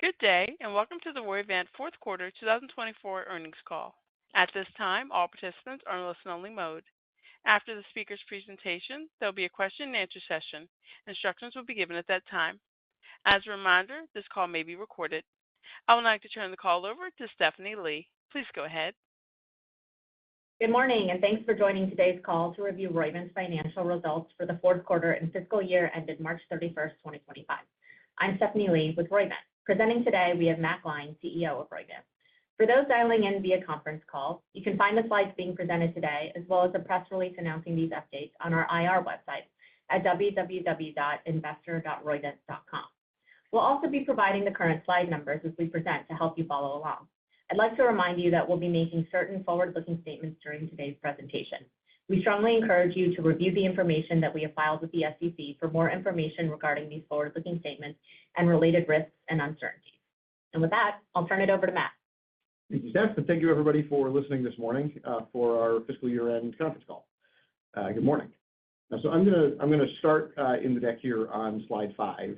Good day, and welcome to the Roivant Fourth Quarter 2024 earnings call. At this time, all participants are in listen-only mode. After the speaker's presentation, there will be a question-and-answer session. Instructions will be given at that time. As a reminder, this call may be recorded. I would like to turn the call over to Stephanie Lee. Please go ahead. Good morning, and thanks for joining today's call to review Roivant's financial results for the fourth quarter and fiscal year ended March 31st, 2025. I'm Stephanie Lee with Roivant. Presenting today, we have Matt Gline, CEO of Roivant. For those dialing in via conference call, you can find the slides being presented today, as well as a press release announcing these updates on our IR website at www.investor.roivant.com. We'll also be providing the current slide numbers as we present to help you follow along. I'd like to remind you that we'll be making certain forward-looking statements during today's presentation. We strongly encourage you to review the information that we have filed with the SEC for more information regarding these forward-looking statements and related risks and uncertainties. And with that, I'll turn it over to Matt. Thank you, Steph, and thank you, everybody, for listening this morning for our fiscal year-end conference call. Good morning. So I'm gonna start in the deck here on slide 5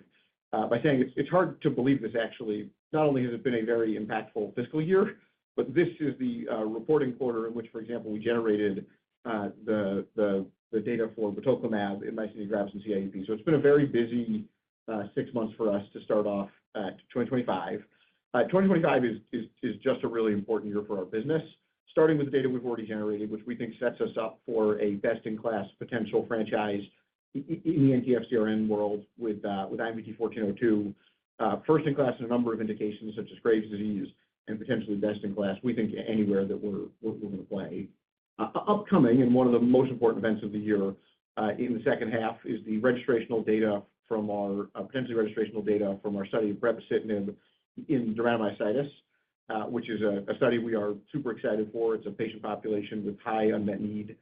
by saying it's hard to believe this actually. Not only has it been a very impactful fiscal year, but this is the reporting quarter in which, for example, we generated the data for batoclimab in myasthenia gravis and CIDP. So it's been a very busy 6 months for us to start off 2025. 2025 is just a really important year for our business, starting with the data we've already generated, which we think sets us up for a best-in-class potential franchise in the anti-FcRn world with IMVT 1402, first-in-class in a number of indications such as Graves' disease, and potentially best-in-class, we think, anywhere that we're going to play. Upcoming, and one of the most important events of the year in the second half, is the registrational data from our potentially registrational data from our study of brepocitinib in dermatomyositis, which is a study we are super excited for. It's a patient population with high unmet need.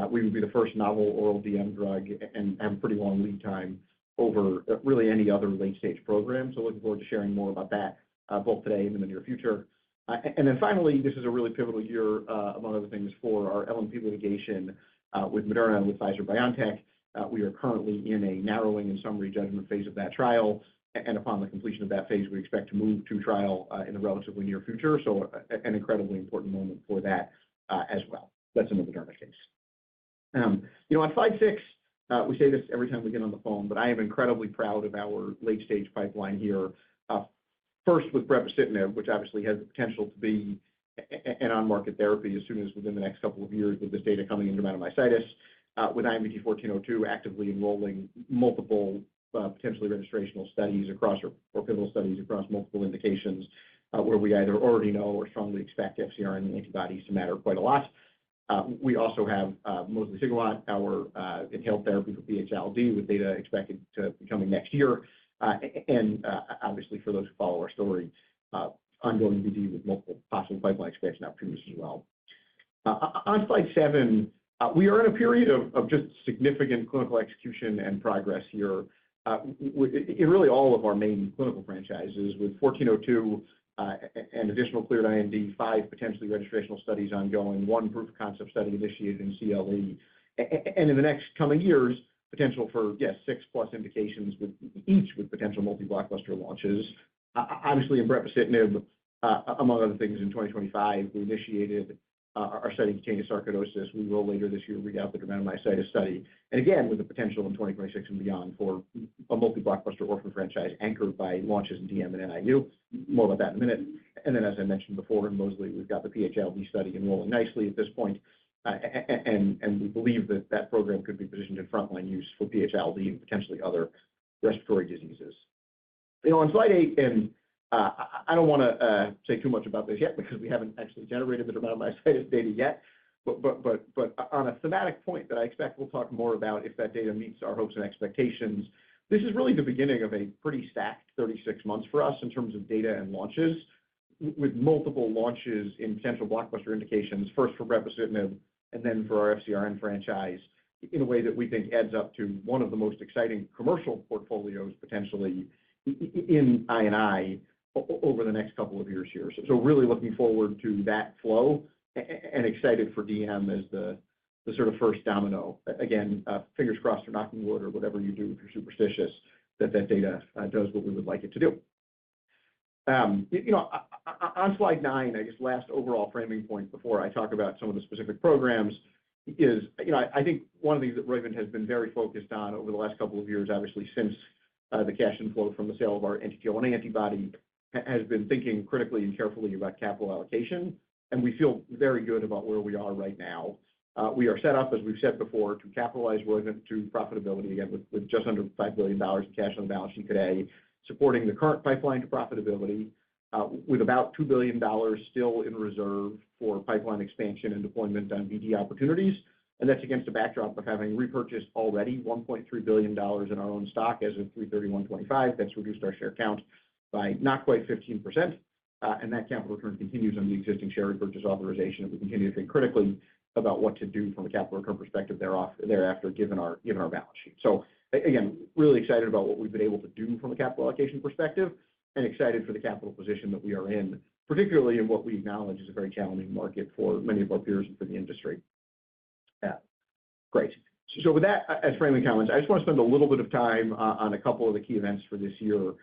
We would be the first novel oral DM drug and have a pretty long lead time over really any other late-stage program. So looking forward to sharing more about that both today and in the near future. And then finally, this is a really pivotal year, among other things, for our LNP litigation with Moderna and with Pfizer-BioNTech. We are currently in a narrowing and summary judgment phase of that trial, and upon the completion of that phase, we expect to move to trial in the relatively near future. So an incredibly important moment for that as well. That's in the Moderna case. On slide 6, we say this every time we get on the phone, but I am incredibly proud of our late-stage pipeline here. First, with brepocitinib, which obviously has the potential to be an on-market therapy as soon as within the next couple of years with this data coming in dermatomyositis, with IMVT 1402 actively enrolling multiple potentially registrational studies across or pivotal studies across multiple indications where we either already know or strongly expect FcRn antibodies to matter quite a lot. We also have mosliciguat, our inhaled therapy for PH-ILD, with data expected to be coming next year. And obviously, for those who follow our story, ongoing BD with multiple possible pipeline expansion opportunities as well. On slide 7, we are in a period of just significant clinical execution and progress here in really all of our main clinical franchises, with 1402 and additional cleared IND, 5 potentially registrational studies ongoing, 1 proof of concept study initiated in CLE, and in the next coming years, potential for, 6+ indications with each with potential multi-blockbuster launches. Obviously, in brepocitinib, among other things, in 2025, we initiated our study in cutaneous sarcoidosis. We will later this year read out the dermatomyositis study, and again, with the potential in 2026 and beyond for a multi-blockbuster orphan franchise anchored by launches in DM and NIU. More about that in a minute. And then, as I mentioned before, in Mosley, we've got the PH-ILD study enrolling nicely at this point, and we believe that that program could be positioned in frontline use for PH-ILD and potentially other respiratory diseases. On slide 8, and I don't want to say too much about this yet because we haven't actually generated the dermatomyositis data yet, but on a thematic point that I expect we'll talk more about if that data meets our hopes and expectations, this is really the beginning of a pretty stacked 36 months for us in terms of data and launches, with multiple launches in potential blockbuster indications, first for brepocitinib and then for our FcRn franchise, in a way that we think adds up to one of the most exciting commercial portfolios potentially in I&I over the next couple of years here. So really looking forward to that flow and excited for DM as the sort of first domino. Again, fingers crossed or knocking wood or whatever you do if you're superstitious, that data does what we would like it to do. On slide 9, I guess last overall framing point before I talk about some of the specific programs is, I think one of the things that Roivant has been very focused on over the last couple of years, obviously since the cash inflow from the sale of our anti-TL1A antibody, has been thinking critically and carefully about capital allocation, and we feel very good about where we are right now. We are set up, as we've said before, to capitalize Roivant to profitability, again, with just under $5 billion in cash on the balance sheet today, supporting the current pipeline to profitability, with about $2 billion still in reserve for pipeline expansion and deployment on BD opportunities. And that's against a backdrop of having repurchased already $1.3 billion in our own stock as of 3/31/25. That's reduced our share count by not quite 15%. And that capital return continues on the existing share repurchase authorization. And we continue to think critically about what to do from a capital return perspective thereafter, given our balance sheet. So again, really excited about what we've been able to do from a capital allocation perspective, and excited for the capital position that we are in, particularly in what we acknowledge is a very challenging market for many of our peers and for the industry. Great. So with that as framing comments, I just want to spend a little bit of time on a couple of the key events for this year,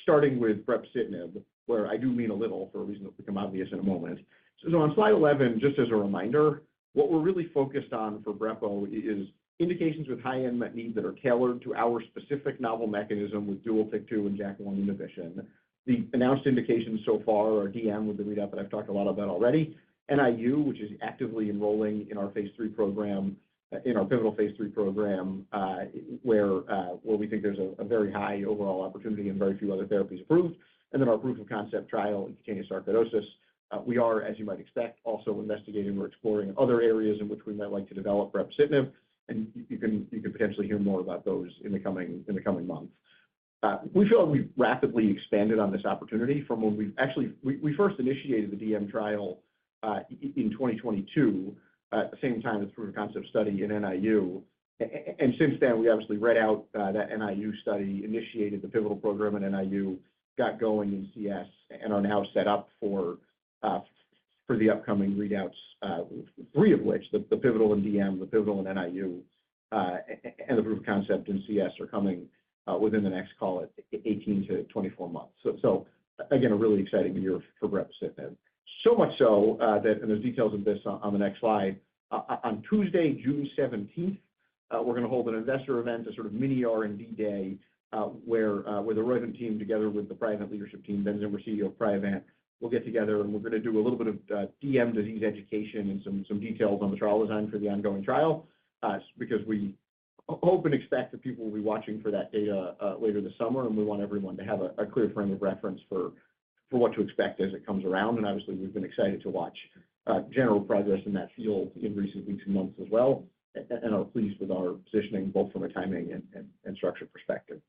starting with brepocitinib, where I do mean a little for a reason that will become obvious in a moment. So on slide 11, just as a reminder, what we're really focused on for brepo is indications with high unmet need that are tailored to our specific novel mechanism with dual TYK2 and JAK1 inhibition. The announced indications so far are DM with the readout that I've talked a lot about already, NIU, which is actively enrolling in our phase 3 program, in our pivotal phase 3 program, where we think there's a very high overall opportunity and very few other therapies approved, and then our proof of concept trial in cutaneous sarcoidosis. We are, as you might expect, also investigating or exploring other areas in which we might like to develop brepocitinib, and you can potentially hear more about those in the coming months. We feel like we've rapidly expanded on this opportunity from when we first initiated the DM trial in 2022, at the same time as proof of concept study in NIU. And since then, we obviously read out that NIU study, initiated the pivotal program in NIU, got going in CS, and are now set up for the upcoming readouts, 3 of which, the pivotal in DM, the pivotal in NIU, and the proof of concept in CS are coming within the next, call it, 18 to 24 months. So again, a really exciting year for brepocitinib. So much so that, and there's details of this on the next slide, on Tuesday, June 17th, we're going to hold an investor event, a sort of mini R&D day, where the Roivant team, together with the Priovant leadership team, Ben Zimmer, CEO of Priovant, will get together, and we're going to do a little bit of DM disease education and some details on the trial design for the ongoing trial, because we hope and expect that people will be watching for that data later this summer, and we want everyone to have a clear frame of reference for what to expect as it comes around. And obviously, we've been excited to watch general progress in that field in recent weeks and months as well, and are pleased with our positioning, both from a timing and structure perspective.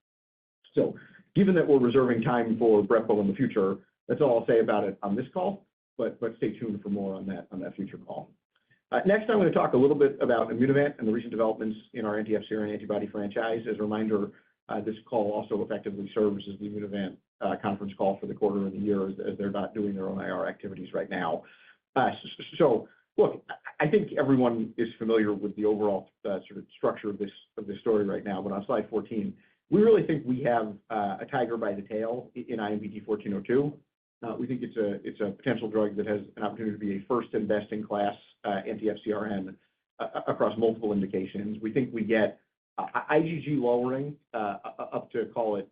So given that we're reserving time for brepo in the future, that's all I'll say about it on this call, but stay tuned for more on that future call. Next, I'm going to talk a little bit about Immunovant and the recent developments in our anti-FcRn antibody franchise. As a reminder, this call also effectively serves as the Immunovant conference call for the quarter of the year, as they're not doing their own IR activities right now. So look, I think everyone is familiar with the overall sort of structure of this story right now, but on slide 14, we really think we have a tiger by the tail in IMVT 1402. We think it's a potential drug that has an opportunity to be a first and best-in-class anti-FcRn across multiple indications. We think we get IgG lowering up to, call it,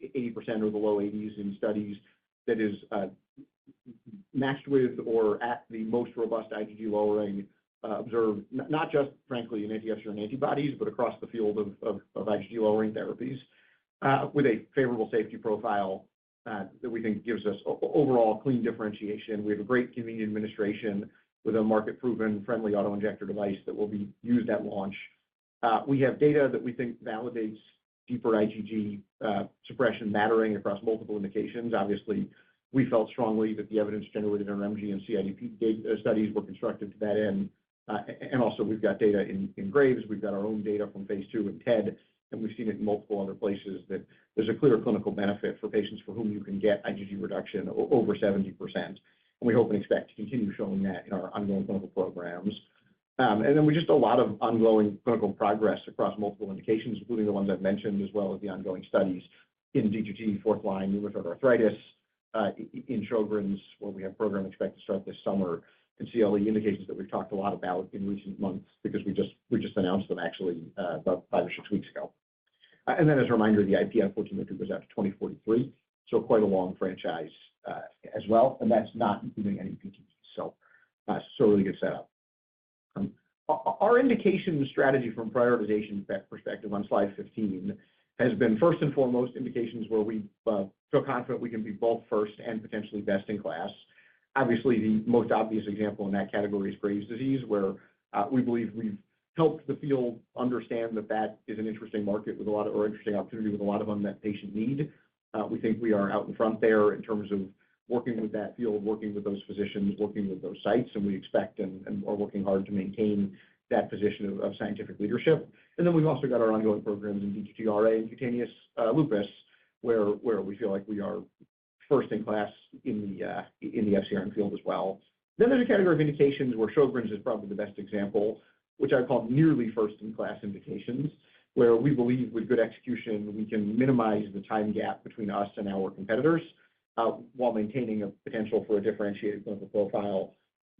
80% or the low 80s in studies that is matched with or at the most robust IgG lowering observed, not just, frankly, in anti-FcRn antibodies, but across the field of IgG lowering therapies, with a favorable safety profile that we think gives us overall clean differentiation. We have a great convenient administration with a market-proven, friendly auto-injector device that will be used at launch. We have data that we think validates deeper IgG suppression mattering across multiple indications. Obviously, we felt strongly that the evidence generated in our MG and CIDP studies were constructive to that end. And also, we've got data in Graves. We've got our own data from phase 2 in TED, and we've seen it in multiple other places that there's a clear clinical benefit for patients for whom you can get IgG reduction over 70%. And we hope and expect to continue showing that in our ongoing clinical programs. And then we just a lot of ongoing clinical progress across multiple indications, including the ones I've mentioned, as well as the ongoing studies in D2T, fourth line, rheumatoid arthritis, in Sjogren's, where we have program expected to start this summer, and CLE indications that we've talked a lot about in recent months because we just announced them actually about 5 or 6 weeks ago. And then as a reminder, the IP on 1402 goes out to 2043, so quite a long franchise as well, and that's not including any PTs. So really good setup. Our indication strategy from prioritization perspective on slide 15 has been first and foremost indications where we feel confident we can be both first and potentially best in class. Obviously, the most obvious example in that category is Graves' disease, where we believe we've helped the field understand that that is an interesting market with a lot of, or interesting opportunity with a lot of unmet patient need. We think we are out in front there in terms of working with that field, working with those physicians, working with those sites, and we expect and are working hard to maintain that position of scientific leadership. And then we've also got our ongoing programs in D2T-RA and cutaneous lupus, where we feel like we are first in class in the FcRn field as well. Then there's a category of indications where Sjogren's is probably the best example, which I call nearly first in class indications, where we believe with good execution we can minimize the time gap between us and our competitors while maintaining a potential for a differentiated clinical profile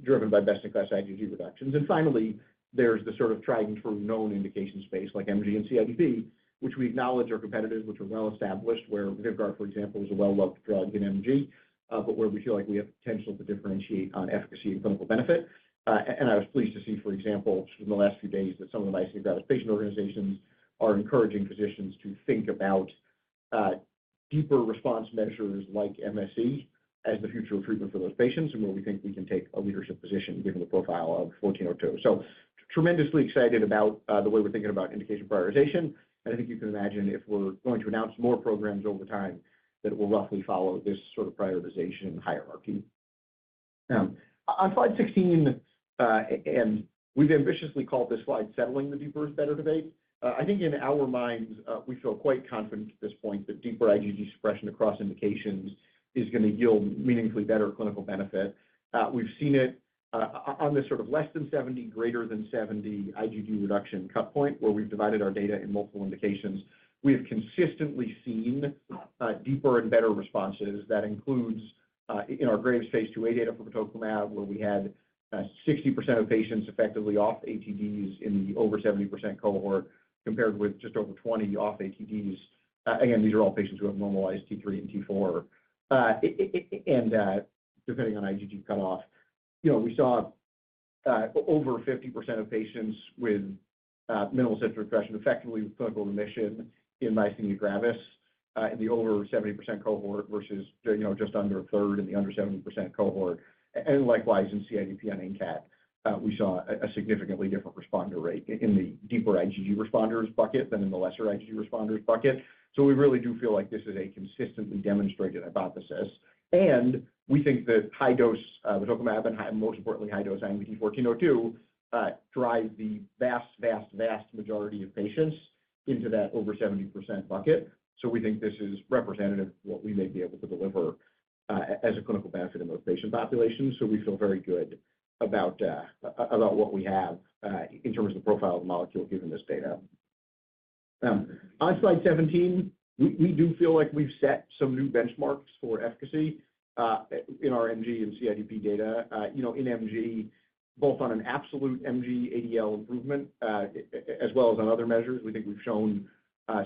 driven by best-in-class IgG reductions. And finally, there's the sort of tried and true known indication space like MG and CIDP, which we acknowledge are competitors, which are well established, where Vyvgart, for example, is a well-loved drug in MG, but where we feel like we have potential to differentiate on efficacy and clinical benefit. And I was pleased to see, for example, in the last few days, that some of the myasthenia gravis patient organizations are encouraging physicians to think about deeper response measures like MSE as the future of treatment for those patients, and where we think we can take a leadership position given the profile of 1402. So tremendously excited about the way we're thinking about indication prioritization, and I think you can imagine if we're going to announce more programs over time, that it will roughly follow this sort of prioritization hierarchy. On slide 16, and we've ambitiously called this slide settling the deeper is better debate. I think in our minds, we feel quite confident at this point that deeper IgG suppression across indications is going to yield meaningfully better clinical benefit. We've seen it on this sort of less than 70, greater than 70 IgG reduction cut point, where we've divided our data in multiple indications. We have consistently seen deeper and better responses. That includes in our Graves phase 2a data for batoclimab, where we had 60% of patients effectively off ATDs in the over 70% cohort, compared with just over 20 off ATDs. Again, these are all patients who have normalized T3 and T4. And depending on IgG cutoff, we saw over 50% of patients with minimal symptom expression effectively with clinical remission in myasthenia gravis in the over 70% cohort versus just under a third in the under 70% cohort. And likewise in CIDP on NCAT, we saw a significantly different responder rate in the deeper IgG responders bucket than in the lesser IgG responders bucket. So we really do feel like this is a consistently demonstrated hypothesis. And we think that high dose batoclimab and most importantly high dose IMVT 1402 drive the vast majority of patients into that over 70% bucket. So we think this is representative of what we may be able to deliver as a clinical benefit in those patient populations. So we feel very good about what we have in terms of the profile of the molecule given this data. On slide 17, we do feel like we've set some new benchmarks for efficacy in our MG and CIDP data. In MG, both on an absolute MG ADL improvement as well as on other measures, we think we've shown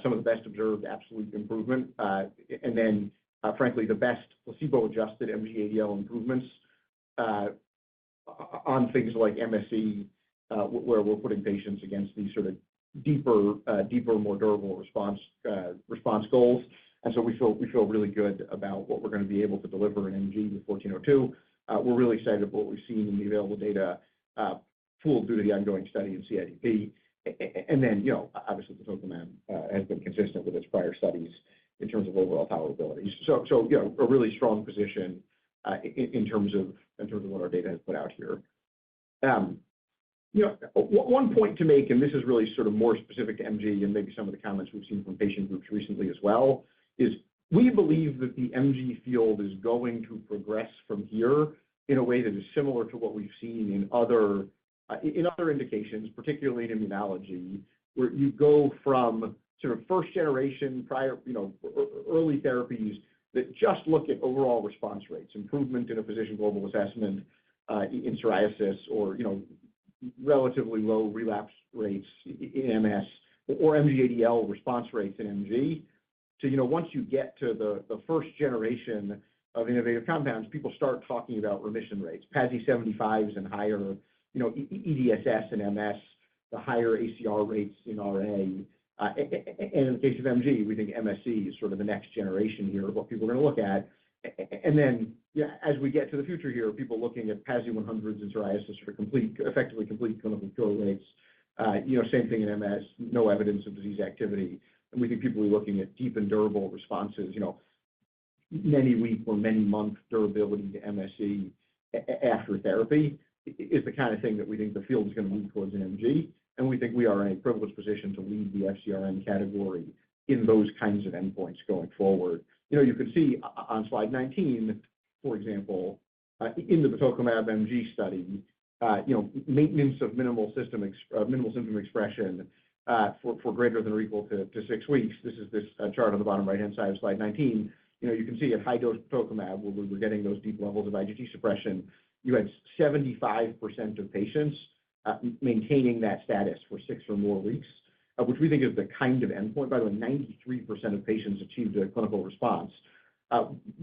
some of the best observed absolute improvement, and then frankly the best placebo-adjusted MG ADL improvements on things like MSE, where we're putting patients against these sort of deeper, more durable response goals. And so we feel really good about what we're going to be able to deliver in MG with 1402. We're really excited about what we've seen in the available data, pooled due to the ongoing study in CIDP. And then, obviously batoclimab has been consistent with its prior studies in terms of overall tolerability. So a really strong position in terms of what our data has put out here. One point to make, and this is really sort of more specific to MG and maybe some of the comments we've seen from patient groups recently as well, is we believe that the MG field is going to progress from here in a way that is similar to what we've seen in other indications, particularly in immunology, where you go from sort of first generation early therapies that just look at overall response rates, improvement in a physician global assessment in psoriasis, or relatively low relapse rates in MS, or MG-ADL response rates in MG. So once you get to the first generation of innovative compounds, people start talking about remission rates, PASI 75s and higher, EDSS and MS, the higher ACR rates in RA. And in the case of MG, we think MSC is sort of the next generation here of what people are going to look at. And then, as we get to the future here, people looking at PASI 100s in psoriasis for effectively complete clinical cure rates. Same thing in MS, no evidence of disease activity. And we think people are looking at deep and durable responses, many week or many month durability to MSC after therapy is the kind of thing that we think the field is going to move towards in MG. And we think we are in a privileged position to lead the FcRn category in those kinds of endpoints going forward. You can see on slide 19, for example, in the batoclimab MG study, maintenance of minimal symptom expression for greater than or equal to 6 weeks. This is this chart on the bottom right-hand side of slide 19. You can see at high dose batoclimab, where we were getting those deep levels of IgG suppression, you had 75% of patients maintaining that status for 6 or more weeks, which we think is the kind of endpoint. By the way, 93% of patients achieved a clinical response.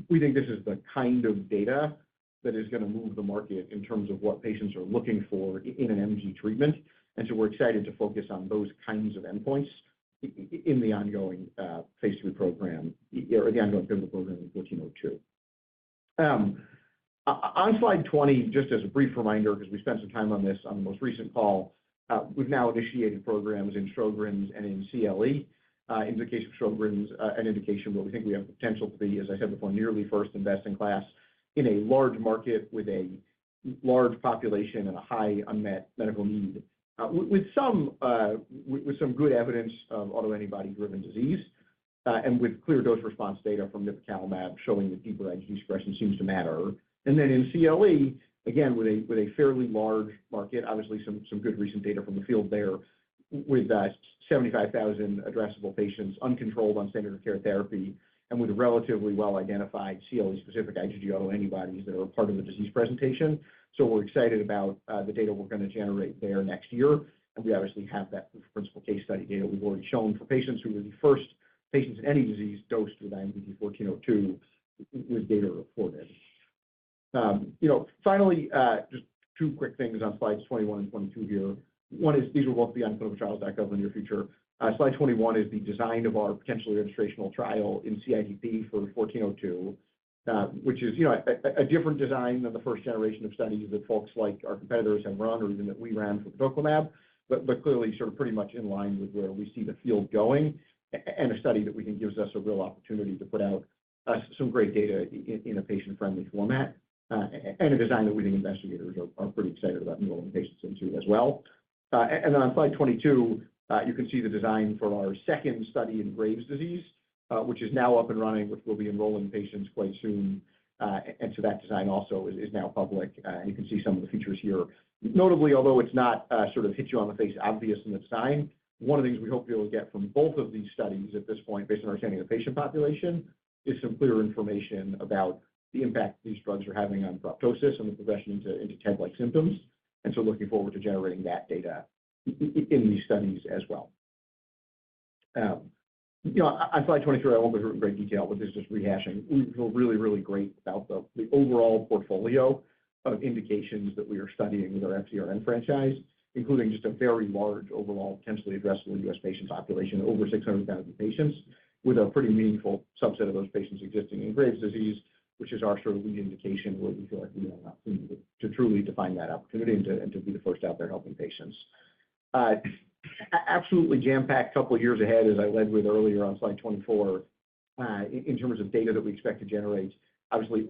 We think this is the kind of data that is going to move the market in terms of what patients are looking for in an MG treatment. And so we're excited to focus on those kinds of endpoints in the ongoing phase 3 program, or the ongoing pivotal program in 1402. On slide 20, just as a brief reminder, because we spent some time on this on the most recent call, we've now initiated programs in Sjogren's and in CLE. In the case of Sjogren's, an indication where we think we have the potential to be, as I said before, nearly first and best in class in a large market with a large population and a high unmet medical need, with some good evidence of autoantibody-driven disease, and with clear dose response data from nipocalimab showing that deeper IgG suppression seems to matter. And then in CLE, again, with a fairly large market, obviously some good recent data from the field there, with 75,000 addressable patients uncontrolled on standard of care therapy, and with relatively well-identified CLE-specific IgG autoantibodies that are part of the disease presentation. So we're excited about the data we're going to generate there next year. And we obviously have that principal case study data we've already shown for patients who were the first patients in any disease dosed with IMVT 1402 with data reported. Finally, just 2 quick things on slides 21 and 22 here. One is these will both be on clinicaltrials.gov in the near future. Slide 21 is the design of our potentially registrational trial in CIDP for 1402, which is a different design than the first generation of studies that folks like our competitors have run, or even that we ran for batoclimab, but clearly sort of pretty much in line with where we see the field going, and a study that we think gives us a real opportunity to put out some great data in a patient-friendly format, and a design that we think investigators are pretty excited about enrolling patients into as well. And then on slide 22, you can see the design for our second study in Graves' disease, which is now up and running, which will be enrolling patients quite soon. And so that design also is now public. And you can see some of the features here. Notably, although it's not sort of hit you on the face obvious in the design, one of the things we hope you'll get from both of these studies at this point, based on our understanding of the patient population, is some clear information about the impact these drugs are having on proptosis and the progression into TED-like symptoms. And so looking forward to generating that data in these studies as well. On slide 23, I won't go through it in great detail, but this is just rehashing. We feel really, really great about the overall portfolio of indications that we are studying with our FcRn franchise, including just a very large overall potentially addressable U.S. patient population, over 600,000 patients, with a pretty meaningful subset of those patients existing in Graves' disease, which is our sort of lead indication where we feel like we have an opportunity to truly define that opportunity and to be the first out there helping patients. Absolutely jam-packed couple of years ahead, as I led with earlier on slide 24, in terms of data that we expect to generate, obviously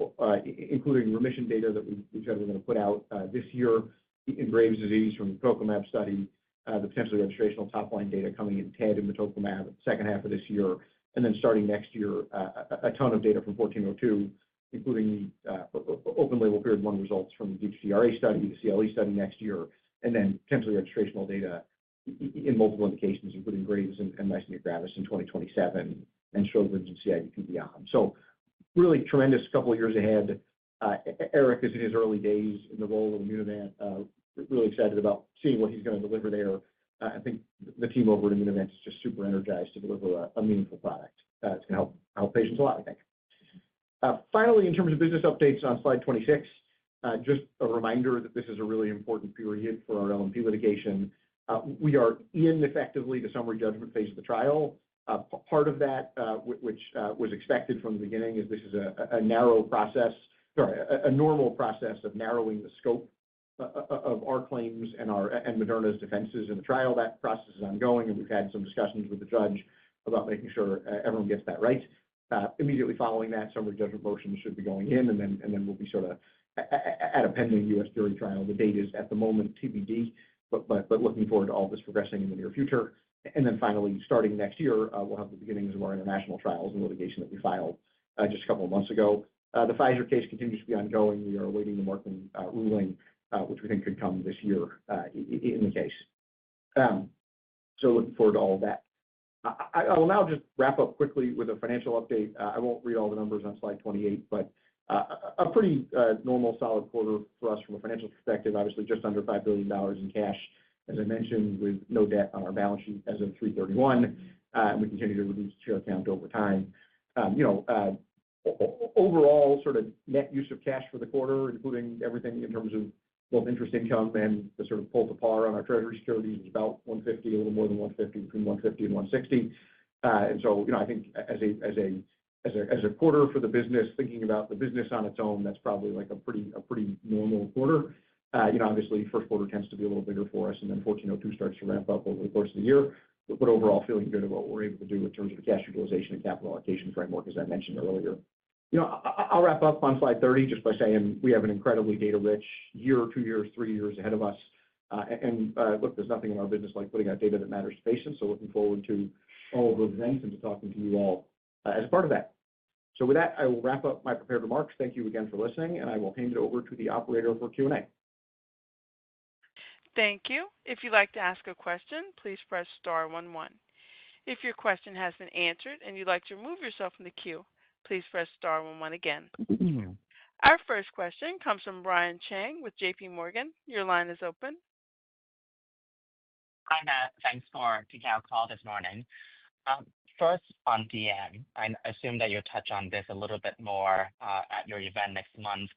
including remission data that we said we're going to put out this year in Graves' disease from the batoclimab study, the potentially registrational top-line data coming in TED and batoclimab second half of this year, and then starting next year, a ton of data from 1402, including the open-label period 1 results from the DHTRA study, the CLE study next year, and then potentially registrational data in multiple indications, including Graves and myasthenia gravis in 2027, and Sjogren's and CIDP beyond. So really tremendous couple of years ahead. Eric is in his early days in the role of Immunovant. Really excited about seeing what he's going to deliver there. I think the team over at Immunovant is just super energized to deliver a meaningful product. It's going to help patients a lot, I think. Finally, in terms of business updates on slide 26, just a reminder that this is a really important period for our LNP litigation. We are in effectively the summary judgment phase of the trial. Part of that, which was expected from the beginning, is this is a normal process of narrowing the scope of our claims and Moderna's defenses in the trial. That process is ongoing, and we've had some discussions with the judge about making sure everyone gets that right. Immediately following that, summary judgment motion should be going in, and then we'll be sort of at a pending U.S. jury trial. The date is at the moment TBD, but looking forward to all this progressing in the near future. And then finally, starting next year, we'll have the beginnings of our international trials and litigation that we filed just a couple of months ago. The Pfizer case continues to be ongoing. We are awaiting the Markman ruling, which we think could come this year in the case. So looking forward to all of that. I will now just wrap up quickly with a financial update. I won't read all the numbers on slide 28, but a pretty normal, solid quarter for us from a financial perspective. Obviously, just under $5 billion in cash, as I mentioned, with no debt on our balance sheet as of 3/31, and we continue to reduce share count over time. Overall, sort of net use of cash for the quarter, including everything in terms of both interest income and the sort of pull to par on our treasury securities, is about $150, a little more than $150, between $150 and $160. And so, I think as a quarter for the business, thinking about the business on its own, that's probably like a pretty normal quarter. Obviously, first quarter tends to be a little bigger for us, and then 1402 starts to ramp up over the course of the year. But overall, feeling good about what we're able to do in terms of the cash utilization and capital allocation framework, as I mentioned earlier. I'll wrap up on slide 30 just by saying we have an incredibly data-rich year, 2 years, 3 years ahead of us. Look, there's nothing in our business like putting out data that matters to patients. So looking forward to all of those events and to talking to you all as a part of that. So with that, I will wrap up my prepared remarks. Thank you again for listening, and I will hand it over to the operator for Q&A. Thank you. If you'd like to ask a question, please press star 11. If your question has been answered and you'd like to remove yourself from the queue, please press star 11 again. Our first question comes from Brian Cheng with J.P. Morgan. Your line is open. Hi, Matt. Thanks for taking our call this morning. First, on DM, I assume that you'll touch on this a little bit more at your event next month.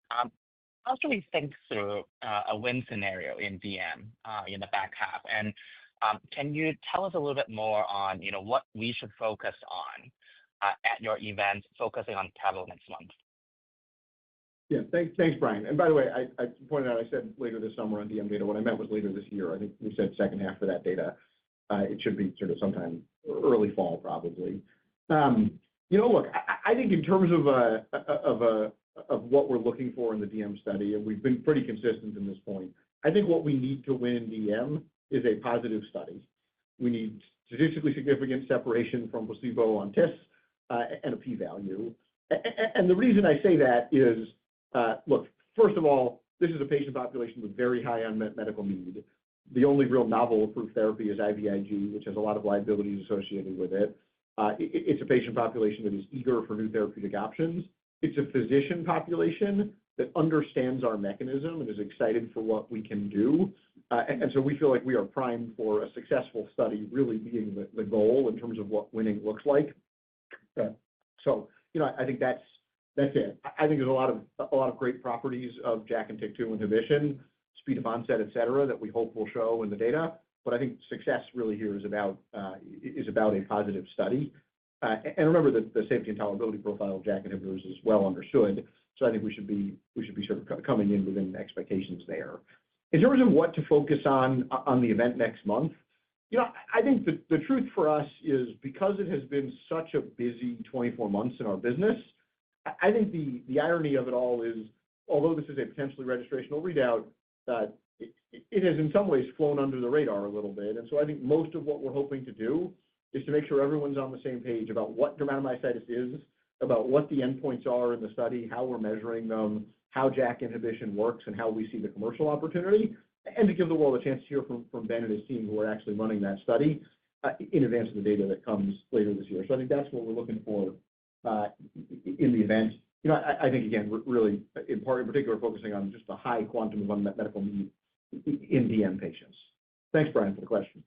How should we think through a win scenario in DM in the back half? And can you tell us a little bit more on what we should focus on at your event, focusing on Tableau next month? Yeah, thanks, Brian. And by the way, I pointed out, I said later this summer on DM data. What I meant was later this year. I think we said second half for that data. It should be sort of sometime early fall, probably. Look, I think in terms of what we're looking for in the DM study, and we've been pretty consistent in this point, I think what we need to win in DM is a positive study. We need statistically significant separation from placebo on TIS and a p-value. And the reason I say that is, look, first of all, this is a patient population with very high unmet medical need. The only real novel approved therapy is IVIG, which has a lot of liabilities associated with it. It's a patient population that is eager for new therapeutic options. It's a physician population that understands our mechanism and is excited for what we can do. And so we feel like we are primed for a successful study really being the goal in terms of what winning looks like. So, I think that's it. I think there's a lot of great properties of JAK and TYK2 inhibition, speed of onset, et cetera, that we hope will show in the data. But I think success really here is about a positive study. And remember that the safety and tolerability profile of JAK inhibitors is well understood. So I think we should be sort of coming in within expectations there. In terms of what to focus on the event next month, I think the truth for us is because it has been such a busy 24 months in our business, I think the irony of it all is, although this is a potentially registrational readout, it has in some ways flown under the radar a little bit. And so I think most of what we're hoping to do is to make sure everyone's on the same page about what dermatomyositis is, about what the endpoints are in the study, how we're measuring them, how JAK inhibition works, and how we see the commercial opportunity, and to give the world a chance to hear from Ben and his team who are actually running that study in advance of the data that comes later this year. So I think that's what we're looking for in the event. I think, again, really, in particular, focusing on just the high quantum of unmet medical need in DM patients. Thanks, Brian, for the question.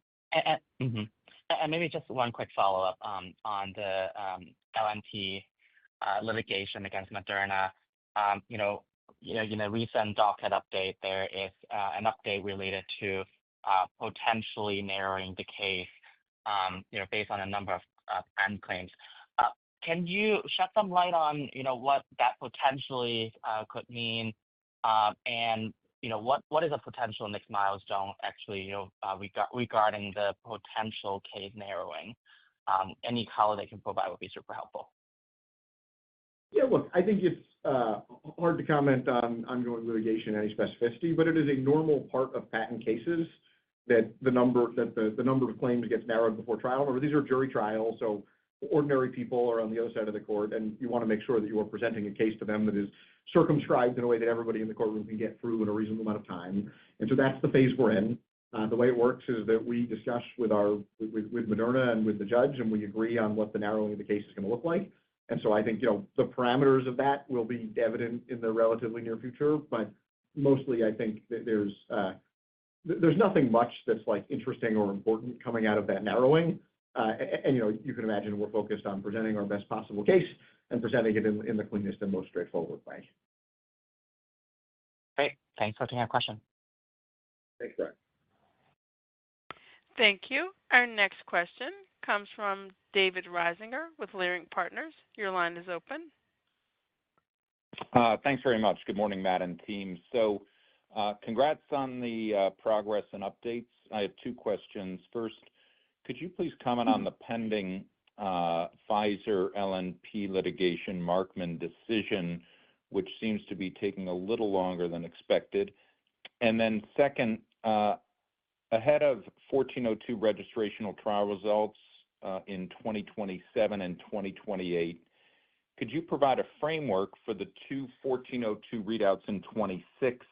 Mhm. And maybe just one quick follow-up on the LNP litigation against Moderna. In a recent docket update, there is an update related to potentially narrowing the case, based on a number of patent claims. Can you shed some light on, what that potentially could mean, and what is a potential next milestone actually, regarding the potential case narrowing? Any color they can provide would be super helpful. Yeah, look, I think it's hard to comment on ongoing litigation, any specificity, but it is a normal part of patent cases that the number of claims gets narrowed before trial. Remember, these are jury trials, so ordinary people are on the other side of the court, and you want to make sure that you are presenting a case to them that is circumscribed in a way that everybody in the courtroom can get through in a reasonable amount of time. And so that's the phase we're in. The way it works is that we discuss with Moderna and with the judge, and we agree on what the narrowing of the case is going to look like. And so I think the parameters of that will be evident in the relatively near future. But mostly, I think that there's nothing much that's like interesting or important coming out of that narrowing. And you can imagine we're focused on presenting our best possible case and presenting it in the cleanest and most straightforward way. Great. Thanks for taking our question. Thanks, Brian. Thank you. Our next question comes from David Risinger with Leerink Partners. Your line is open. Thanks very much. Good morning, Matt and team. So congrats on the progress and updates. I have two questions. First, could you please comment on the pending Pfizer LNP litigation Markman decision, which seems to be taking a little longer than expected? And then second, ahead of 1402 registrational trial results in 2027 and 2028, could you provide a framework for the two 1402 readouts in 26,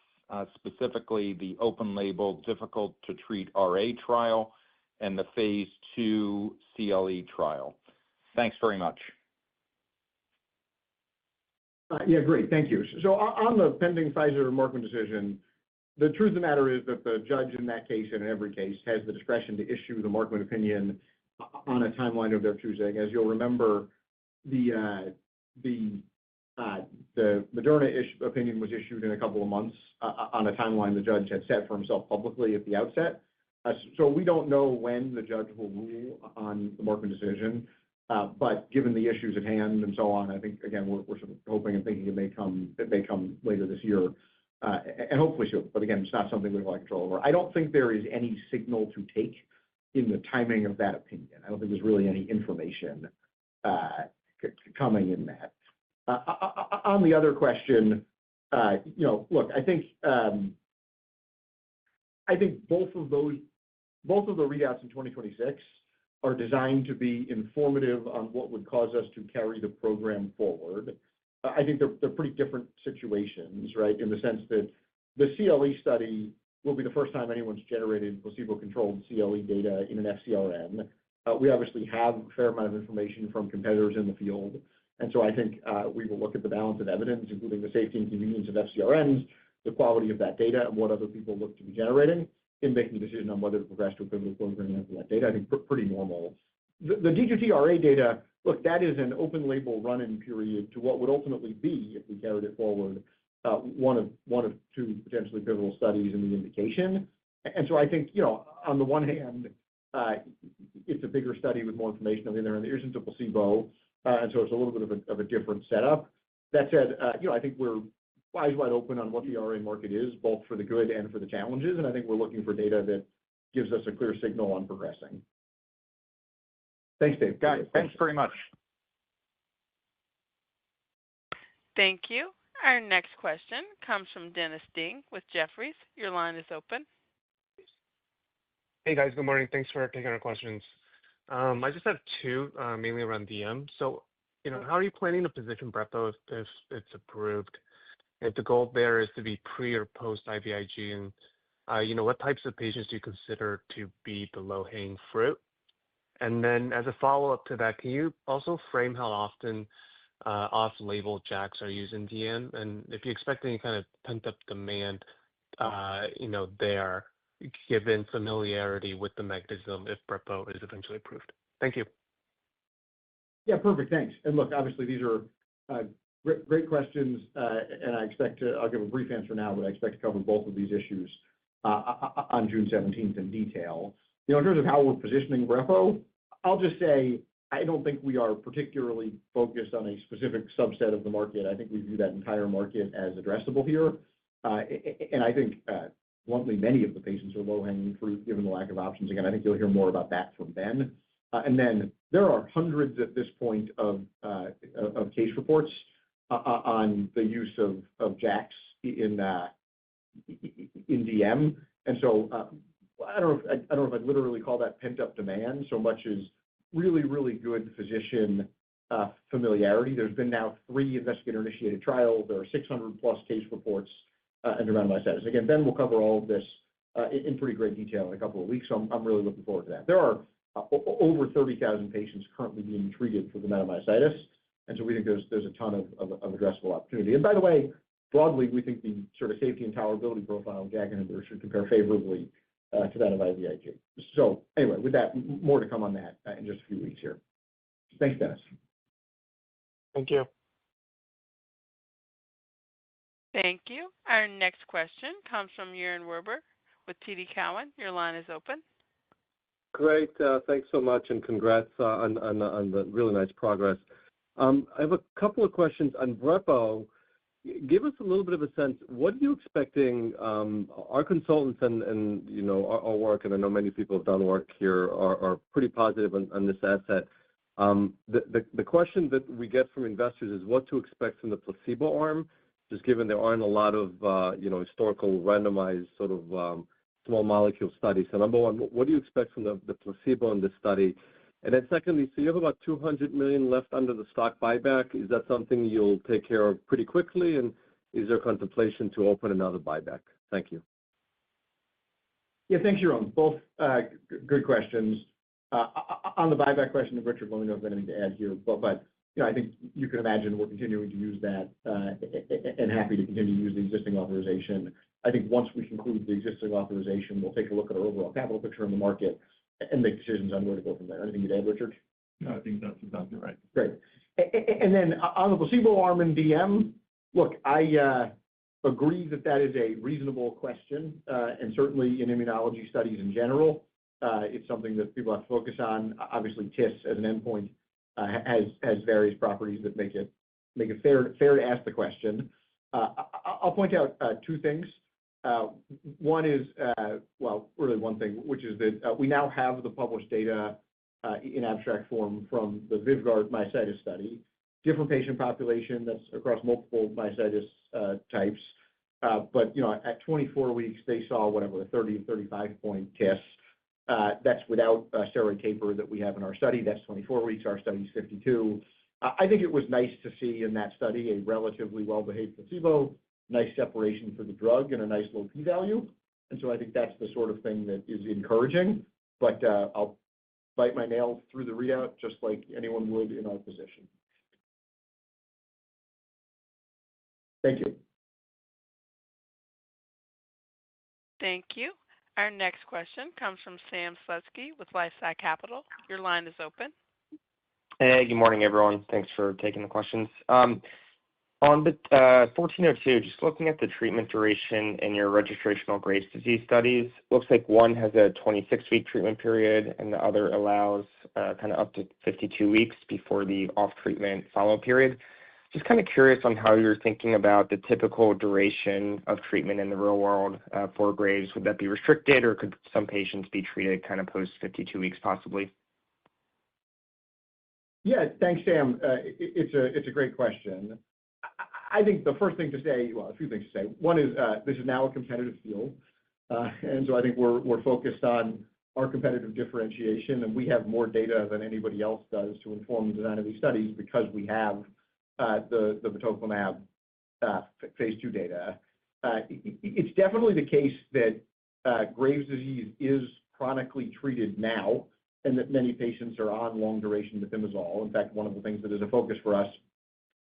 specifically the open-label difficult-to-treat RA trial and the phase 2 CLE trial? Thanks very much. Yeah, great. Thank you. So on the pending Pfizer Markman decision, the truth of the matter is that the judge in that case and in every case has the discretion to issue the Markman opinion on a timeline of their choosing. As you'll remember, the Moderna opinion was issued in a couple of months on a timeline the judge had set for himself publicly at the outset. So we don't know when the judge will rule on the Markman decision, but given the issues at hand and so on, I think, again, we're sort of hoping and thinking it may come later this year, and hopefully soon. But again, it's not something we have a lot of control over. I don't think there is any signal to take in the timing of that opinion. I don't think there's really any information coming in that. On the other question, look, I think both of the readouts in 2026 are designed to be informative on what would cause us to carry the program forward. I think they're pretty different situations, right, in the sense that the CLE study will be the first time anyone's generated placebo-controlled CLE data in an FcRn. We obviously have a fair amount of information from competitors in the field. And so I think we will look at the balance of evidence, including the safety and convenience of FcRns, the quality of that data, and what other people look to be generating in making a decision on whether to progress to a pivotal program after that data. I think pretty normal. The D2T RA data, look, that is an open-label run-in period to what would ultimately be, if we carried it forward, one of two potentially pivotal studies in the indication. And so I think, on the one hand, it's a bigger study with more information. On the other hand, there isn't a placebo, and so it's a little bit of a different setup. That said, I think we're eyes wide open on what the RA market is, both for the good and for the challenges, and I think we're looking for data that gives us a clear signal on progressing. Thanks, Dave. Guys, thanks very much. Thank you. Our next question comes from Dennis Ding with Jefferies. Your line is open. Hey, guys. Good morning. Thanks for taking our questions. I just have two, mainly around DM. So, how are you planning to position Brepo if it's approved? If the goal there is to be pre or post IVIG, and what types of patients do you consider to be the low-hanging fruit? And then as a follow-up to that, can you also frame how often off-label JAKs are used in DM, and if you expect any kind of pent-up demand, there, given familiarity with the mechanism if brepo is eventually approved. Thank you. Yeah, perfect. Thanks. And look, obviously, these are great questions, and I'll give a brief answer now, but I expect to cover both of these issues on June 17th in detail. In terms of how we're positioning brepo, I'll just say I don't think we are particularly focused on a specific subset of the market. I think we view that entire market as addressable here. And I think, bluntly, many of the patients are low-hanging fruit given the lack of options. Again, I think you'll hear more about that from Ben. And then there are hundreds at this point of case reports on the use of JAKs in DM. And so I don't know if I'd literally call that pent-up demand so much as really, really good physician familiarity. There's been now 3 investigator-initiated trials. There are 600+ case reports in dermatomyositis. Again, Ben will cover all of this in pretty great detail in a couple of weeks, so I'm really looking forward to that. There are over 30,000 patients currently being treated for dermatomyositis, and so we think there's a ton of addressable opportunity. And by the way, broadly, we think the sort of safety and tolerability profile of JAK inhibitors should compare favorably to that of IVIG. So anyway, with that, more to come on that in just a few weeks here. Thanks, Dennis. Thank you. Thank you. Our next question comes from Yaron Werber with TD Cowen. Your line is open. Great. Thanks so much, and congrats on the really nice progress. I have a couple of questions on brepo. Give us a little bit of a sense. What are you expecting? Our consultants and our work, and I know many people have done work here, are pretty positive on this asset. The question that we get from investors is what to expect from the placebo arm, just given there aren't a lot of historical randomized sort of small molecule studies. So number one, what do you expect from the placebo in this study? And then secondly, so you have about $200 million left under the stock buyback. Is that something you'll take care of pretty quickly? And is there contemplation to open another buyback? Thank you. Yeah, thanks, Yaron. Both good questions. On the buyback question, Richard, let me know if there's anything to add here. But I think you can imagine we're continuing to use that and happy to continue to use the existing authorization. I think once we conclude the existing authorization, we'll take a look at our overall capital picture in the market and make decisions on where to go from there. Anything you'd add, Richard? No, I think that's exactly right. Great. And then on the placebo arm in DM, look, I agree that is a reasonable question, and certainly in immunology studies in general, it's something that people have to focus on. Obviously, TIS as an endpoint has various properties that make it fair to ask the question. I'll point out 2 things. One is, really one thing, which is that we now have the published data in abstract form from the Vyvgart myositis study, different patient population that's across multiple myositis types. But at 24 weeks, they saw a 30 to 35-point TIS. That's without steroid taper that we have in our study. That's 24 weeks. Our study is 52. I think it was nice to see in that study a relatively well-behaved placebo, nice separation for the drug, and a nice low p-value. And so I think that's the sort of thing that is encouraging. But I'll bite my nails through the readout just like anyone would in our position. Thank you. Thank you. Our next question comes from Sam Slutsky with LifeSci Capital. Your line is open. Hey, good morning, everyone. Thanks for taking the questions. On the 1402, just looking at the treatment duration in your registrational Graves' disease studies, looks like one has a 26-week treatment period and the other allows kind of up to 52 weeks before the off-treatment follow-up period. Just kind of curious on how you're thinking about the typical duration of treatment in the real world for Graves'. Would that be restricted, or could some patients be treated kind of post 52 weeks possibly? Yeah, thanks, Sam. It's a great question. I think the first thing to say, a few things to say. One is this is now a competitive field, and so I think we're focused on our competitive differentiation, and we have more data than anybody else does to inform the design of these studies because we have the batoclimab phase 2 data. It's definitely the case that Graves' disease is chronically treated now, and that many patients are on long-duration methimazole. In fact, one of the things that is a focus for us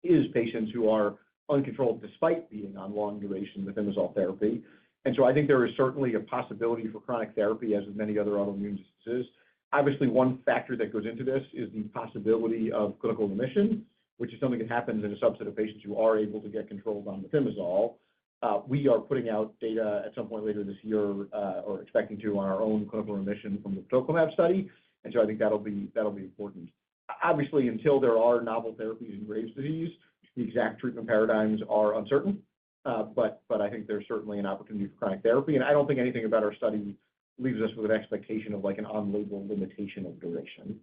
is patients who are uncontrolled despite being on long duration methimazole therapy. And so I think there is certainly a possibility for chronic therapy, as with many other autoimmune diseases. Obviously, one factor that goes into this is the possibility of clinical remission, which is something that happens in a subset of patients who are able to get controlled on methimazole. We are putting out data at some point later this year, or expecting to, on our own clinical remission from the batoclimab study. And so I think that'll be important. Obviously, until there are novel therapies in Graves' disease, the exact treatment paradigms are uncertain. But I think there's certainly an opportunity for chronic therapy. And I don't think anything about our study leaves us with an expectation of like an on-label limitation of duration.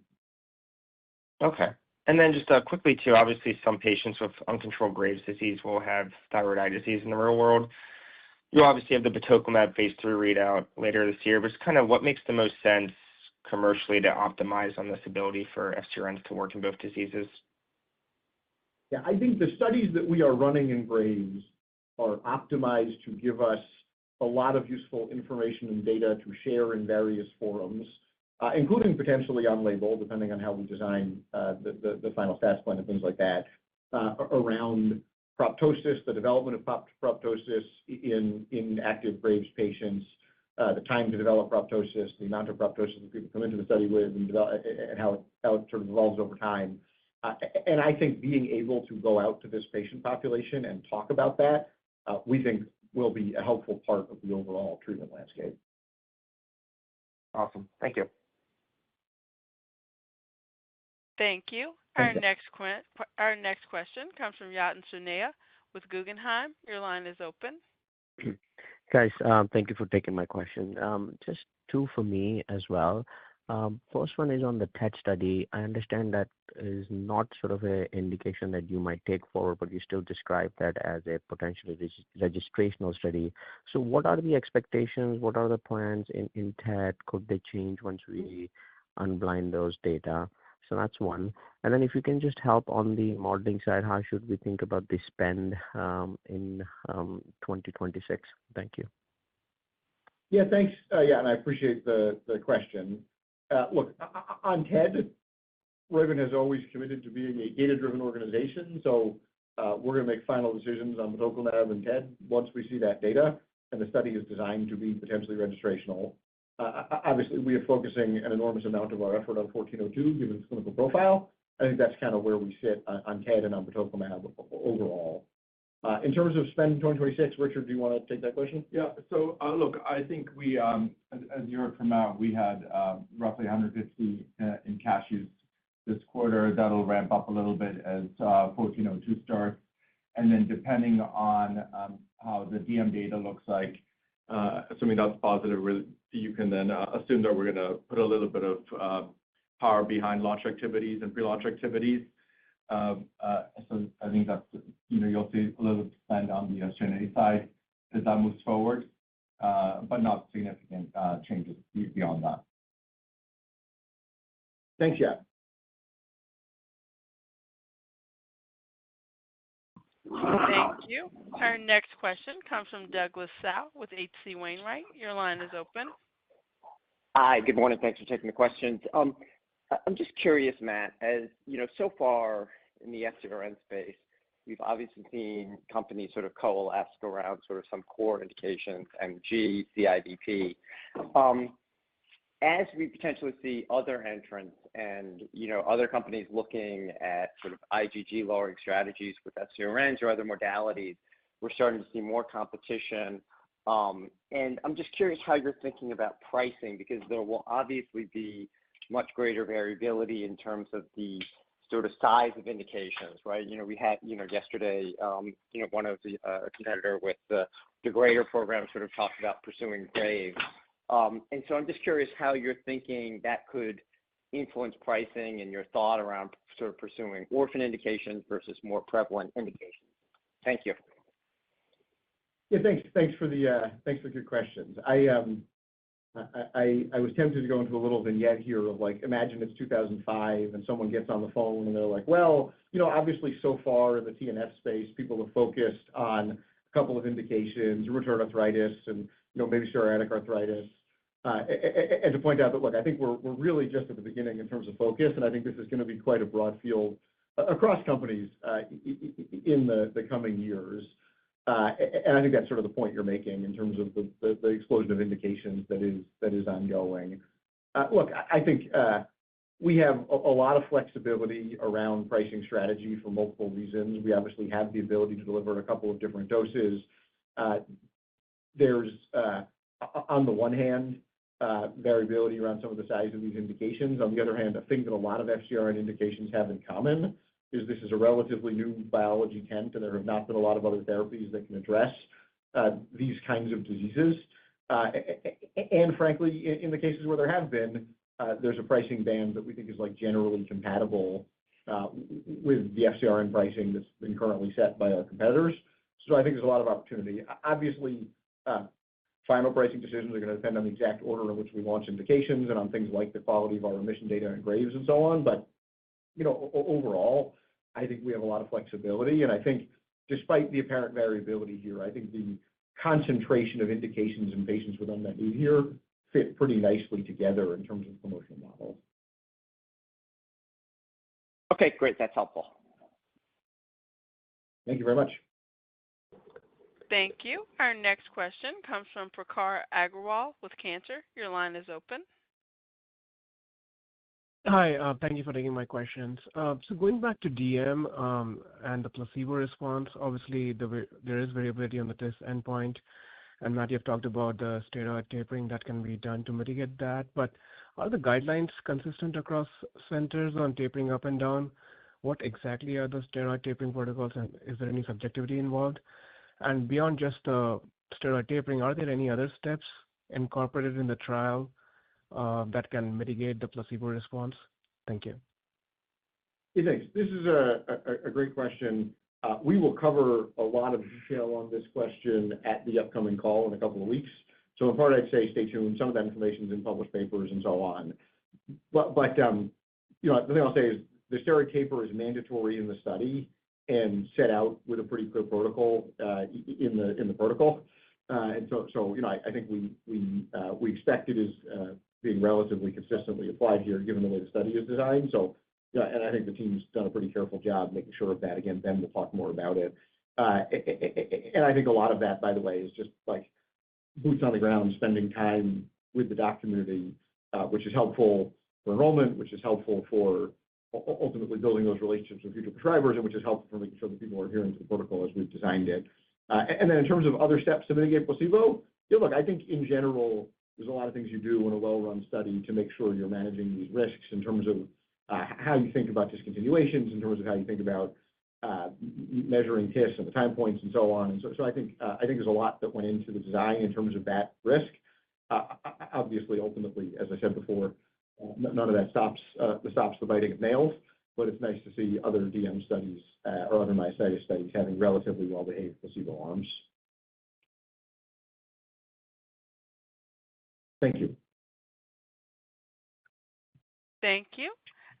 Okay. And then just quickly too, obviously some patients with uncontrolled Graves' disease will have thyroid eye disease in the real world. You obviously have the batoclimab phase 3 readout later this year, but it's kind of what makes the most sense commercially to optimize on this ability for FcRns to work in both diseases? Yeah, I think the studies that we are running in Graves are optimized to give us a lot of useful information and data to share in various forums, including potentially on label, depending on how we design the final stats plan and things like that, around proptosis, the development of proptosis in active Graves patients, the time to develop proptosis, the amount of proptosis that people come into the study with, and how it sort of evolves over time. And I think being able to go out to this patient population and talk about that, we think will be a helpful part of the overall treatment landscape. Awesome. Thank you. Thank you. Our next question comes from Yatin Suneja with Guggenheim. Your line is open. Guys, thank you for taking my question. Just two for me as well. First one is on the TED study. I understand that is not sort of an indication that you might take forward, but you still describe that as a potentially registrational study. So what are the expectations? What are the plans in TED? Could they change once we unblind those data? So that's one. And then if you can just help on the modeling side, how should we think about the spend in 2026? Thank you. Yeah, thanks. Yeah, and I appreciate the question. Look, on TED, Roivant has always committed to being a data-driven organization. So we're going to make final decisions on batoclimab and TED once we see that data, and the study is designed to be potentially registrational. Obviously, we are focusing an enormous amount of our effort on 1402, given its clinical profile. I think that's kind of where we sit on TED and on batoclimab overall. In terms of spend in 2026, Richard, do you want to take that question? Yeah. So look, I think we, as you heard from Matt, we had roughly 150 in cash use this quarter. That'll ramp up a little bit as 1402 starts. And then depending on how the DM data looks like, assuming that's positive, you can then assume that we're going to put a little bit of power behind launch activities and pre-launch activities. So I think that's, you'll see a little spend on the SG&A side as that moves forward, but not significant changes beyond that. Thanks, yeah. Thank you. Our next question comes from Douglas Tsao with H.C. Wainwright. Your line is open. Hi, good morning. Thanks for taking the questions. I'm just curious, Matt, as you know, so far in the FcRn space, we've obviously seen companies sort of coalesce around sort of some core indications, MG, CIDP. As we potentially see other entrants and, other companies looking at sort of IgG lowering strategies with FcRns or other modalities, we're starting to see more competition. And I'm just curious how you're thinking about pricing, because there will obviously be much greater variability in terms of the sort of size of indications, right? We had, yesterday, one of the competitor with the degrader program sort of talked about pursuing Graves. And so I'm just curious how you're thinking that could influence pricing and your thought around sort of pursuing orphan indications versus more prevalent indications. Thank you. Yeah, thanks for the good questions. I was tempted to go into a little vignette here of like, imagine it's 2005 and someone gets on the phone and they're like, well, obviously so far in the TNF space, people have focused on a couple of indications, rheumatoid arthritis and maybe psoriatic arthritis. And to point out that, look, I think we're really just at the beginning in terms of focus, and I think this is going to be quite a broad field across companies in the coming years. And I think that's sort of the point you're making in terms of the explosion of indications that is ongoing. Look, I think we have a lot of flexibility around pricing strategy for multiple reasons. We obviously have the ability to deliver a couple of different doses. There's, on the one hand, variability around some of the size of these indications. On the other hand, a thing that a lot of FcRn indications have in common is this is a relatively new biology tent, and there have not been a lot of other therapies that can address these kinds of diseases. And frankly, in the cases where there have been, there's a pricing band that we think is like generally compatible with the FcRn pricing that's been currently set by our competitors. So I think there's a lot of opportunity. Obviously, final pricing decisions are going to depend on the exact order in which we launch indications and on things like the quality of our remission data and graves and so on. But overall, I think we have a lot of flexibility. And I think despite the apparent variability here, I think the concentration of indications in patients with unmet need here fit pretty nicely together in terms of promotional models. Okay, great. That's helpful. Thank you very much. Thank you. Our next question comes from Prakhar Agrawal with Cantor. Your line is open. Hi, thank you for taking my questions. So going back to DM and the placebo response, obviously there is variability on the test endpoint, and Matt, you've talked about the steroid tapering that can be done to mitigate that. But are the guidelines consistent across centers on tapering up and down? What exactly are the steroid tapering protocols, and is there any subjectivity involved? And beyond just the steroid tapering, are there any other steps incorporated in the trial that can mitigate the placebo response? Thank you. Hey, thanks. This is a great question. We will cover a lot of detail on this question at the upcoming call in a couple of weeks. So in part, I'd say stay tuned. Some of that information is in published papers and so on. But the thing I'll say is the steroid taper is mandatory in the study and set out with a pretty clear protocol in the protocol. And so I think we expect it is being relatively consistently applied here, given the way the study is designed. So, and I think the team's done a pretty careful job making sure of that. Again, Ben will talk more about it. And I think a lot of that, by the way, is just like boots on the ground, spending time with the doc community, which is helpful for enrollment, which is helpful for ultimately building those relationships with future prescribers, and which is helpful for making sure that people are adhering to the protocol as we've designed it. And then in terms of other steps to mitigate placebo, look, I think in general, there's a lot of things you do in a well-run study to make sure you're managing these risks in terms of how you think about discontinuations, in terms of how you think about measuring TIS and the time points and so on. And so I think there's a lot that went into the design in terms of that risk. Obviously, ultimately, as I said before, none of that stops the biting of nails, but it's nice to see other DM studies or other myasthenia studies having relatively well-behaved placebo arms. Thank you. Thank you.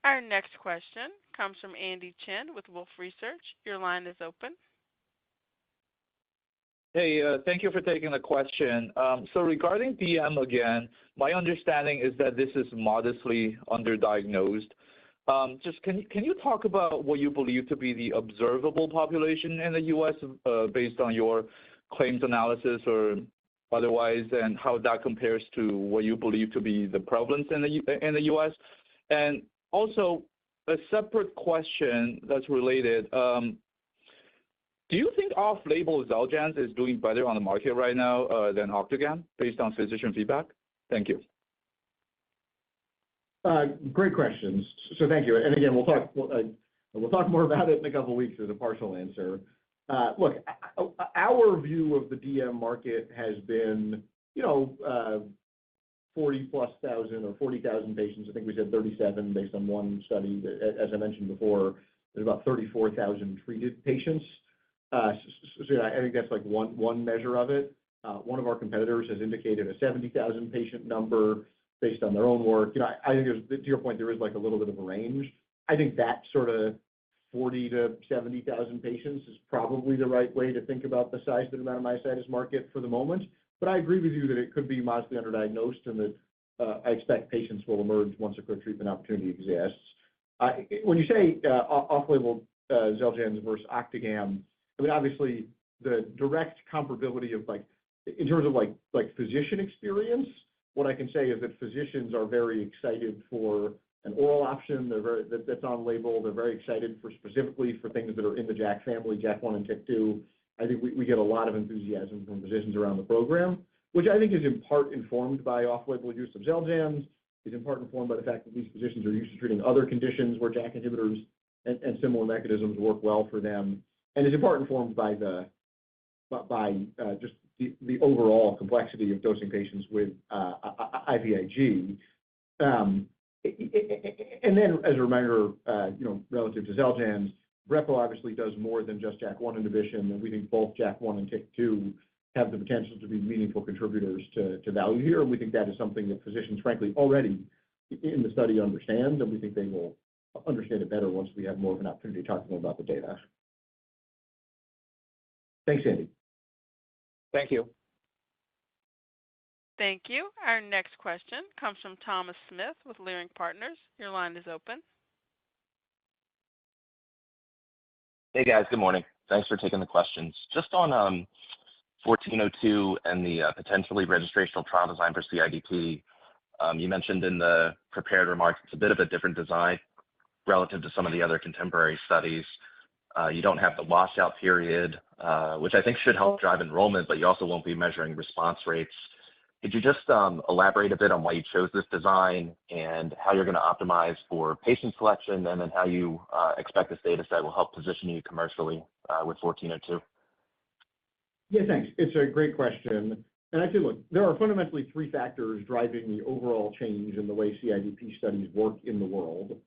Our next question comes from Andy Chen with Wolfe Research. Your line is open. Hey, thank you for taking the question. So regarding DM again, my understanding is that this is modestly underdiagnosed. Just can you talk about what you believe to be the observable population in the U.S. Based on your claims analysis or otherwise, and how that compares to what you believe to be the prevalence in the U.S.? And also, a separate question that's related. Do you think off-label Xeljanz is doing better on the market right now than Octagam, based on physician feedback? Thank you. Great questions. So thank you. And again, we'll talk more about it in a couple of weeks as a partial answer. Look, our view of the DM market has been, 40,000+ or 40,000 patients. I think we said 37 based on one study. As I mentioned before, there's about 34,000 treated patients. So I think that's like one measure of it. One of our competitors has indicated a 70,000 patient number based on their own work. I think to your point, there is like a little bit of a range. I think that sort of 40,000 to 70,000 patients is probably the right way to think about the size of the dermatomyositis market for the moment. But I agree with you that it could be modestly underdiagnosed, and that I expect patients will emerge once a clear treatment opportunity exists. When you say off-label Xeljanz versus Octagam, I mean, obviously, the direct comparability of in terms of physician experience, what I can say is that physicians are very excited for an oral option. That's on label. They're very excited specifically for things that are in the JAK family, JAK1 and TYK2. I think we get a lot of enthusiasm from physicians around the program, which I think is in part informed by off-label use of Xeljanz, is in part informed by the fact that these physicians are used to treating other conditions where JAK inhibitors and similar mechanisms work well for them, and is in part informed by just the overall complexity of dosing patients with IVIG. And then, as a reminder, relative to Xeljanz, Brepo obviously does more than just JAK1 inhibition, and we think both JAK1 and TYK2 have the potential to be meaningful contributors to value here. And we think that is something that physicians, frankly, already in the study understand, and we think they will understand it better once we have more of an opportunity to talk to them about the data. Thanks, Andy. Thank you. Thank you. Our next question comes from Thomas Smith with Leerink Partners. Your line is open. Hey, guys. Good morning. Thanks for taking the questions. Just on 1402 and the potentially registrational trial design for CIDP, you mentioned in the prepared remarks it's a bit of a different design relative to some of the other contemporary studies. You don't have the washout period, which I think should help drive enrollment, but you also won't be measuring response rates. Could you just elaborate a bit on why you chose this design and how you're going to optimize for patient selection, and then how you expect this data set will help position you commercially with 1402? Yeah, thanks. It's a great question. And I say, look, there are fundamentally three factors driving the overall change in the way CIDP studies work in the world.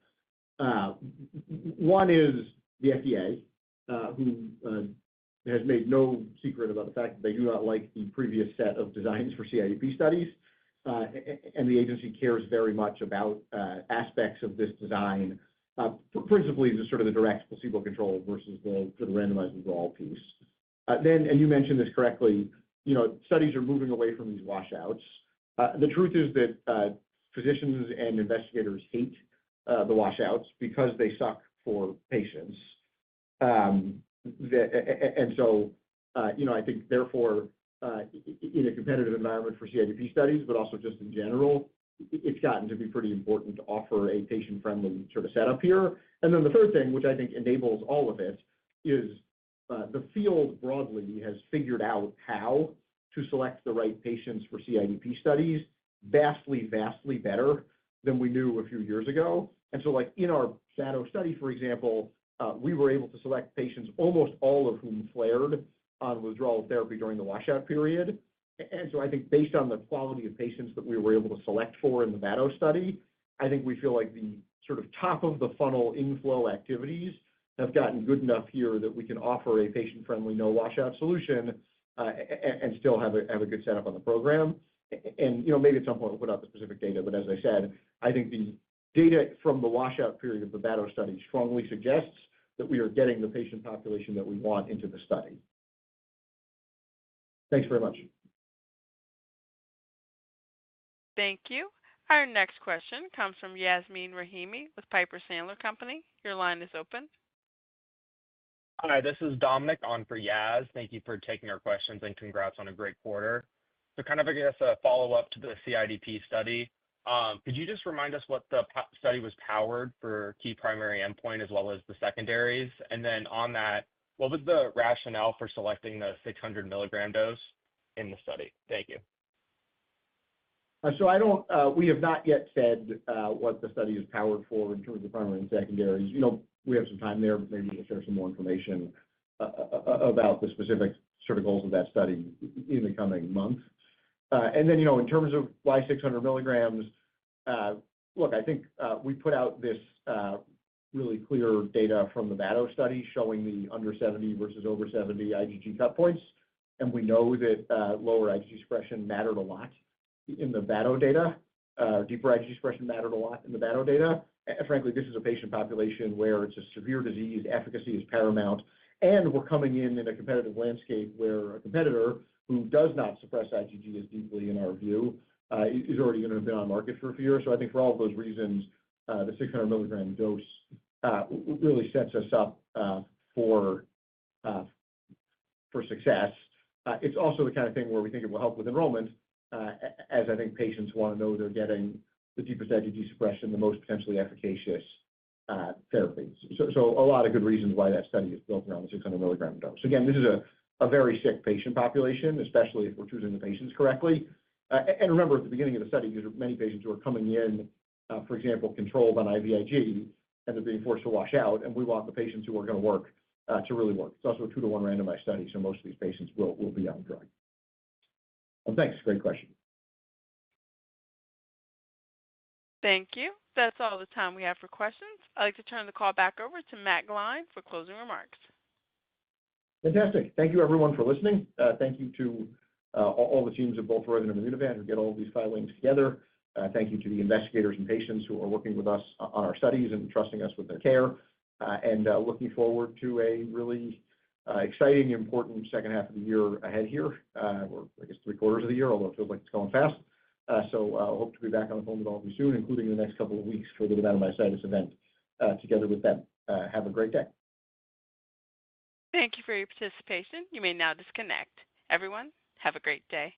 One is the FDA, who has made no secret about the fact that they do not like the previous set of designs for CIDP studies. And the agency cares very much about aspects of this design, principally the sort of the direct placebo control versus the randomized withdrawal piece. Then, and you mentioned this correctly, studies are moving away from these washouts. The truth is that physicians and investigators hate the washouts because they suck for patients. And so, I think, therefore, in a competitive environment for CIDP studies, but also just in general, it's gotten to be pretty important to offer a patient-friendly sort of setup here. And then the third thing, which I think enables all of it, is the field broadly has figured out how to select the right patients for CIDP studies vastly, vastly better than we knew a few years ago. And so, in our shadow study, for example, we were able to select patients, almost all of whom flared on withdrawal therapy during the washout period. And so I think based on the quality of patients that we were able to select for in the batoclimab study, I think we feel like the sort of top of the funnel inflow activities have gotten good enough here that we can offer a patient-friendly, no washout solution and still have a good setup on the program. And, maybe at some point we'll put out the specific data, but as I said, I think the data from the washout period of the batoclimab study strongly suggests that we are getting the patient population that we want into the study. Thanks very much. Thank you. Our next question comes from Yasmeen Rahimi with Piper Sandler Company. Your line is open. Hi, this is Dominic on for Yaz. Thank you for taking our questions and congrats on a great quarter. So kind of, I guess, a follow-up to the CIDP study. Could you just remind us what the study was powered for, key primary endpoint as well as the secondaries? And then on that, what was the rationale for selecting the 600 milligram dose in the study? Thank you. So we have not yet said what the study is powered for in terms of primary and secondaries. We have some time there, but maybe we'll share some more information about the specific sort of goals of that study in the coming months. And then, in terms of why 600 milligrams, look, I think we put out this really clear data from the batoclimab study showing the under 70 versus over 70 IgG cut points. And we know that lower IgG suppression mattered a lot in the batoclimab data. Deeper IgG suppression mattered a lot in the batoclimab data. And frankly, this is a patient population where it's a severe disease, efficacy is paramount, and we're coming in a competitive landscape where a competitor who does not suppress IgG as deeply, in our view, is already going to have been on market for a few years. So I think for all of those reasons, the 600 milligram dose really sets us up for success. It's also the kind of thing where we think it will help with enrollment, as I think patients want to know they're getting the deepest IgG suppression, the most potentially efficacious therapies. So a lot of good reasons why that study is built around the 600 milligram dose. Again, this is a very sick patient population, especially if we're choosing the patients correctly. And remember, at the beginning of the study, these are many patients who are coming in, for example, controlled on IVIG, and they're being forced to wash out, and we want the patients who are going to work to really work. It's also a 2-to-1 randomized study, so most of these patients will be on drug. Well, thanks. Great question. Thank you. That's all the time we have for questions. I'd like to turn the call back over to Matt Gline for closing remarks. Fantastic. Thank you, everyone, for listening. Thank you to all the teams of both Roivant and Immunovant who get all of these filings together. Thank you to the investigators and patients who are working with us on our studies and trusting us with their care. And looking forward to a really exciting, important second half of the year ahead here, or I guess 3/4 of the year, although it feels like it's going fast. So I hope to be back on the phone with all of you soon, including the next couple of weeks for the dermatomyositis event together with them. Have a great day. Thank you for your participation. You may now disconnect. Everyone, have a great day.